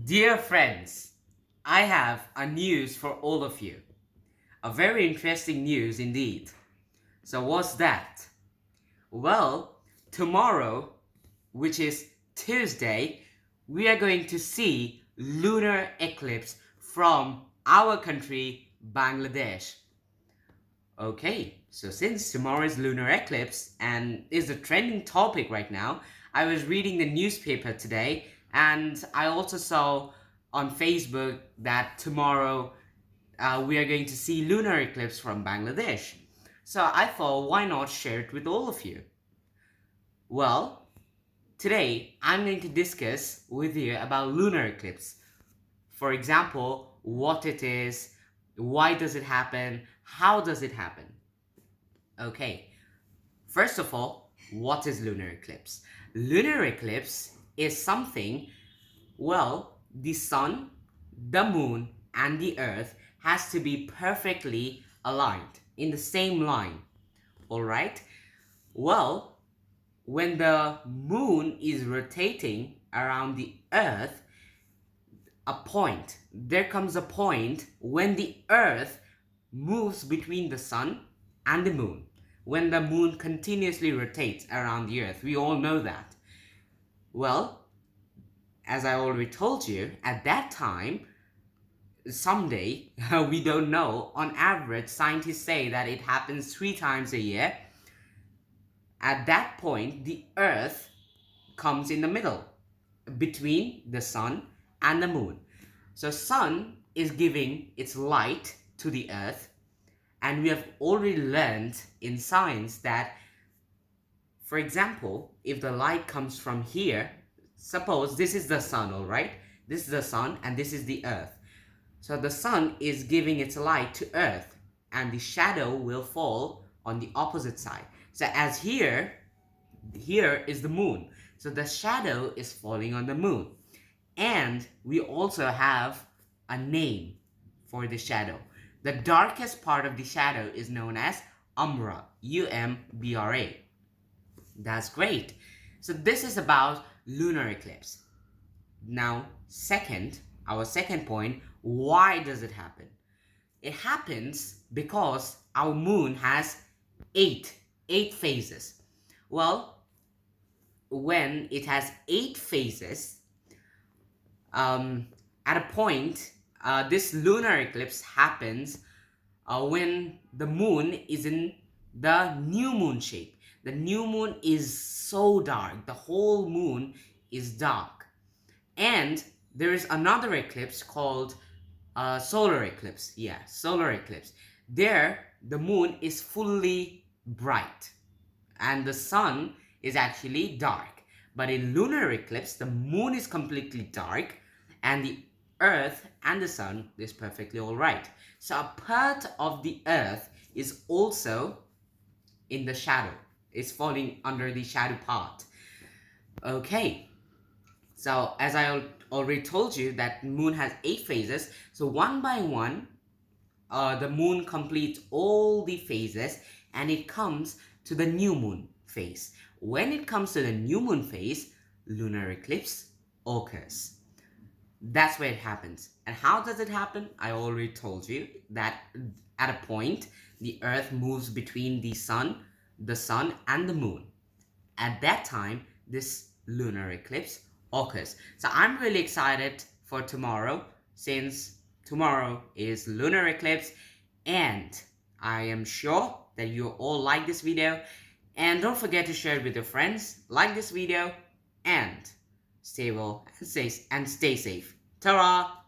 Dear friends, I have a news for all of you. A very interesting news indeed. So what's that? Well, tomorrow, which is Tuesday, we are going to see lunar eclipse from our country, Bangladesh. Okay, so since tomorrow is lunar eclipse and is a trending topic right now, I was reading the newspaper today and I also saw on Facebook that tomorrow we are going to see lunar eclipse from Bangladesh. So I thought, why not share it with all of you? Well, today I'm going to discuss with you about lunar eclipse. For example, what it is, why does it happen, how does it happen? Okay, first of all, what is lunar eclipse? Lunar eclipse is something, well, the sun, the moon, and the earth has to be perfectly aligned in the same line. Alright? Well, when the moon is rotating around the earth, there comes a point when the earth moves between the sun and the moon. When the moon continuously rotates around the earth, we all know that. Well, as I already told you, at that time, someday, we don't know, on average, scientists say that it happens 3 times a year. At that point, the earth comes in the middle between the sun and the moon. So sun is giving its light to the earth, and we have already learned in science that, for example, if the light comes from here, suppose this is the sun, all right? This is the sun and this is the earth. So the sun is giving its light to earth and the shadow will fall on the opposite side. So as here is the moon. So the shadow is falling on the moon. And we also have a name for the shadow. The darkest part of the shadow is known as umbra, U-M-B-R-A. That's great. So this is about lunar eclipse. Now, our second point, why does it happen? It happens because our moon has eight phases. Well, when it has 8 phases, at a point, this lunar eclipse happens when the moon is in the new moon shape. The new moon is so dark, the whole moon is dark. And there is another eclipse called solar eclipse. Yeah, solar eclipse. There, the moon is fully bright and the sun is actually dark. But in lunar eclipse, the moon is completely dark and the earth and the sun is perfectly all right. So a part of the earth is also in the shadow. It's falling under the shadow part. Okay. So as I already told you that moon has 8 phases. So one by one, the moon completes all the phases and it comes to the new moon phase. When it comes to the new moon phase, lunar eclipse occurs. That's where it happens. And how does it happen? I already told you that at a point, the earth moves between the sun and the moon. At that time, this lunar eclipse occurs. So I'm really excited for tomorrow since tomorrow is lunar eclipse and I am sure that you all like this video, and don't forget to share it with your friends, like this video, and stay well and stay safe. Ta-ra!